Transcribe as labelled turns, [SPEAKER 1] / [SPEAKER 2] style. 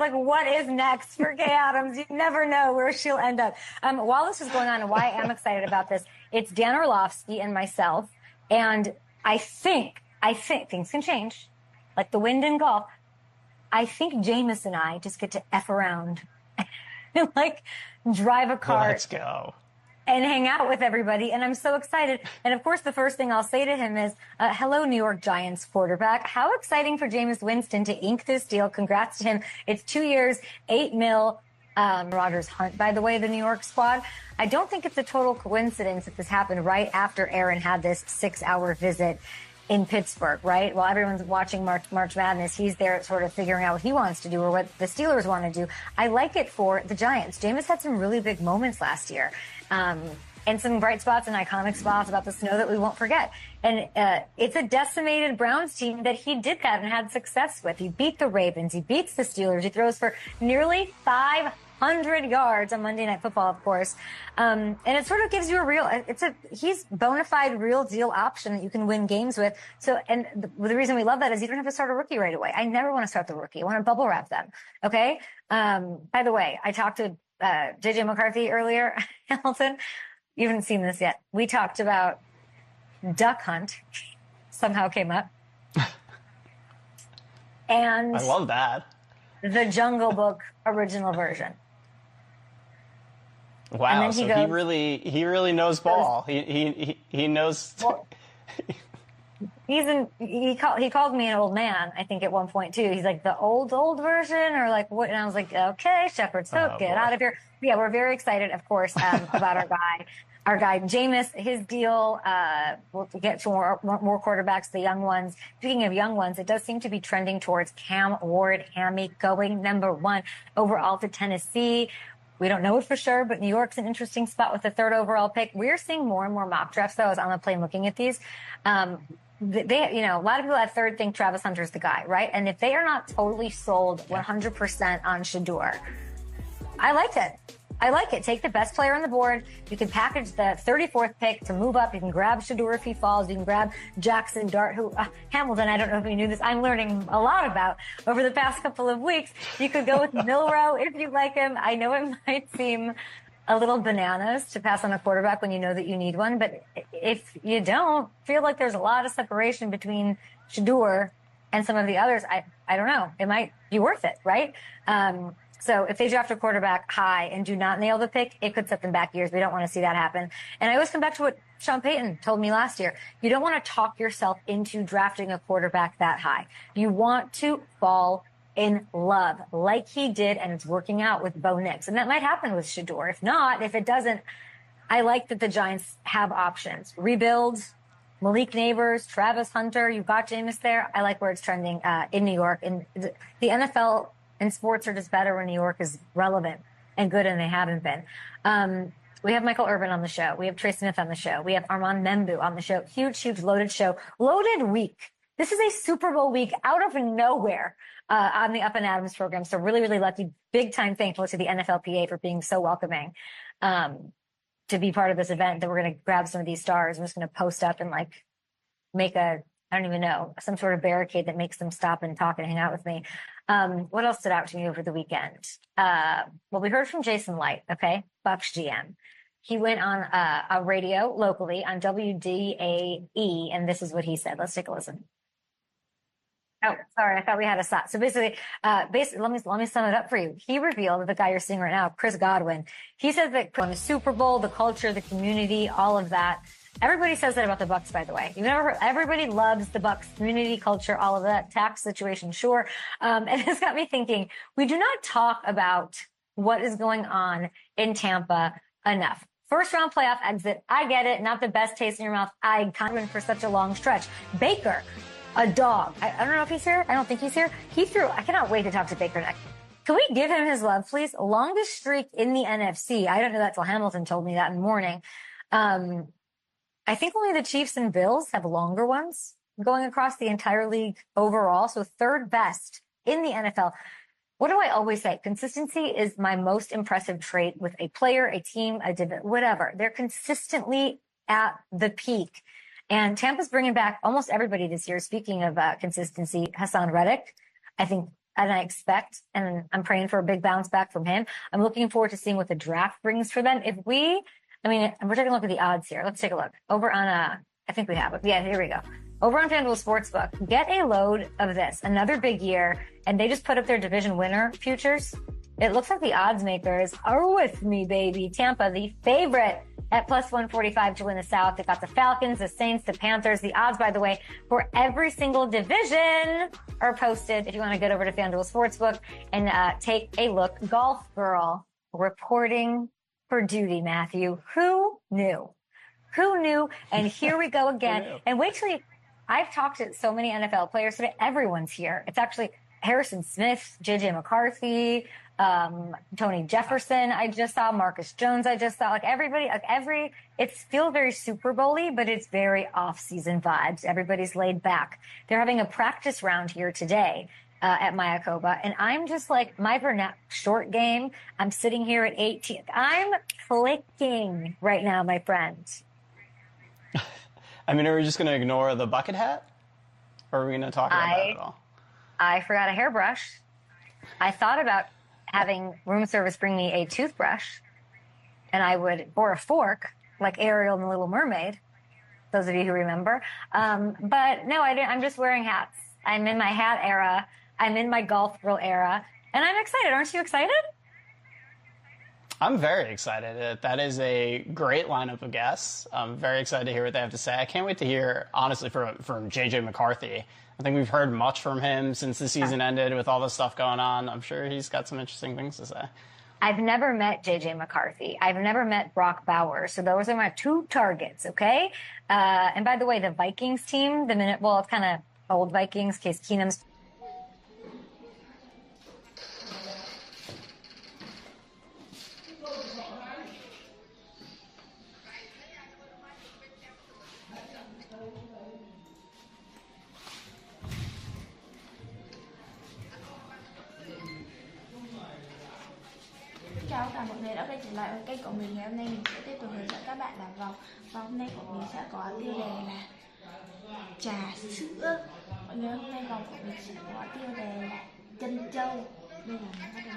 [SPEAKER 1] Like, what is next for Kay Adams? You never know where she'll end up. While this is going on and why I am excited about this, it's Dan Orlovsky and myself. And I think things can change, like the wind in golf. I think Jameis and I just get to F around and like drive a car.
[SPEAKER 2] Let's go.
[SPEAKER 1] And hang out with everybody. And I'm so excited. And of course, the first thing I'll say to him is, hello, New York Giants quarterback. How exciting for Jameis Winston to ink this deal. Congrats to him. It's 2 years, $8 million. Rodgers Hunt, by the way, the New York squad. I don't think it's a total coincidence that this happened right after Aaron had this 6-hour visit in Pittsburgh, right? While everyone's watching March Madness, he's there sort of figuring out what he wants to do or what the Steelers want to do. I like it for the Giants. Jameis had some really big moments last year. And some bright spots and iconic spots about the snow that we won't forget. And it's a decimated Browns team that he did that and had success with. He beat the Ravens. He beats the Steelers. He throws for nearly 500 yards on Monday Night Football, of course. And it sort of gives you he's bona fide real deal option that you can win games with. So, and the reason we love that is you don't have to start a rookie right away. I never want to start the rookie. I want to bubble wrap them. Okay. By the way, I talked to JJ McCarthy earlier, Hamilton. You haven't seen this yet. We talked about Duck Hunt, somehow came up. And
[SPEAKER 2] I love that.
[SPEAKER 1] The Jungle Book original version.
[SPEAKER 2] Wow, so he really knows ball. He knows.
[SPEAKER 1] Well, he called me an old man, I think, at one point too. He's like, the old version, or like what? And I was like, okay, Shepherd's Hook, get out of here. But yeah, we're very excited, of course, about our guy Jameis, his deal. We'll get to more quarterbacks, the young ones. Speaking of young ones, it does seem to be trending towards Cam Ward, Hammy, going #1 overall to Tennessee. We don't know it for sure, but New York's an interesting spot with the 3rd overall pick. We're seeing more and more mock drafts, though. I was on the plane looking at these. They, a lot of people at 3rd think Travis Hunter's the guy, right? And if they are not totally sold 100% on Shedeur, I like it. Take the best player on the board. You can package the 34th pick to move up. You can grab Shedeur if he falls. You can grab Jackson Dart, who Hamilton, I don't know if you knew this, I'm learning a lot about over the past couple of weeks. You could go with Milrow if you like him. I know it might seem a little bananas to pass on a quarterback when you know that you need one, but if you don't feel like there's a lot of separation between Shedeur and some of the others, I don't know. It might be worth it, right? So if they draft a quarterback high and do not nail the pick, it could set them back years. We don't want to see that happen. And I always come back to what Sean Payton told me last year. You don't want to talk yourself into drafting a quarterback that high. You want to fall in love like he did, and it's working out with Bo Nix. And that might happen with Shedeur. If it doesn't, I like that the Giants have options. Rebuild, Malik Neighbors, Travis Hunter, you've got Jameis there. I like where it's trending in New York. And the NFL and sports are just better when New York is relevant and good, and they haven't been. We have Michael Irvin on the show. We have Trey Smith on the show. We have Armand Membu on the show. Huge, loaded show. Loaded week. This is a Super Bowl week out of nowhere on the Up and Adams program. So really, really lucky. Big time thankful to the NFLPA for being so welcoming to be part of this event, that we're going to grab some of these stars. I'm just going to post up and like make I don't even know, some sort of barricade that makes them stop and talk and hang out with me. What else stood out to me over the weekend? Well, we heard from Jason Light, okay, Bucs GM. He went on a radio locally on WDAE, and this is what he said. Let's take a listen. Oh, sorry, I thought we had a slot. So basically, let me sum it up for you. He revealed that the guy you're seeing right now, Chris Godwin, he says that on the Super Bowl, the culture, the community, all of that. Everybody says that about the Bucs, by the way. You've never heard, everybody loves the Bucs community, culture, all of that, tax situation, sure. And it's got me thinking, we do not talk about what is going on in Tampa enough. First round playoff exit, I get it, not the best taste in your mouth. I kind of for such a long stretch. Baker, a dog. I don't know if he's here. I don't think he's here. I cannot wait to talk to Baker next. Can we give him his love, please? Longest streak in the NFC. I don't know that till Hamilton told me that in the morning. I think only the Chiefs and Bills have longer ones going across the entire league overall. So third best in the NFL. What do I always say? Consistency is my most impressive trait with a player, a team, whatever. They're consistently at the peak. And Tampa's bringing back almost everybody this year. Speaking of consistency, Hassan Reddick, I think and I expect, and I'm praying for a big bounce back from him. I'm looking forward to seeing what the draft brings for them. We're taking a look at the odds here. Let's take a look over on I think we have it. Yeah, here we go. Over on FanDuel Sportsbook, get a load of this. Another big year, and they just put up their division winner futures. It looks like the odds makers are with me, baby. Tampa, the favorite at plus 145 to win the South. They got the Falcons, the Saints, the Panthers. The odds, by the way, for every single division are posted if you want to get over to FanDuel Sportsbook and take a look. Golf girl reporting for duty, Matthew. Who knew? Who knew? And here we go again. And wait till I've talked to so many NFL players today. Everyone's here. It's actually Harrison Smith, JJ McCarthy, Tony Jefferson, I just saw Marcus Jones. I just saw everybody, it feels very Super Bowl-y, but it's very off-season vibes. Everybody's laid back. They're having a practice round here today at Mayakoba, and I'm just my Burnett short game. I'm sitting here at 18. I'm clicking right now, my friend.
[SPEAKER 2] Are we just going to ignore the bucket hat? Or are we going to talk about that at all?
[SPEAKER 1] I forgot a hairbrush. I thought about having room service bring me a toothbrush, and or a fork, like Ariel in The Little Mermaid, those of you who remember. But no, I didn't. I'm just wearing hats. I'm in my hat era. I'm in my golf girl era, and I'm excited. Aren't you excited?
[SPEAKER 2] I'm very excited. That is a great lineup of guests. I'm very excited to hear what they have to say. I can't wait to hear, honestly, from JJ McCarthy. I think we've heard much from him since the season ended with all the stuff going on. I'm sure he's got some interesting things to say.
[SPEAKER 1] I've never met JJ McCarthy. I've never met Brock Bowers. So those are my two targets, okay? And by the way, the Vikings team, it's kind of old Vikings, Case Keenum's.
[SPEAKER 3] Chào tất cả mọi người đã quay trở lại với kênh của mình. Ngày hôm nay mình sẽ tiếp tục hướng dẫn các bạn làm vòng. Và hôm nay của mình sẽ có tiêu đề là trà sữa. Mọi người, hôm nay vòng của mình sẽ có tiêu đề là chân trâu. Bây giờ mình bắt đầu.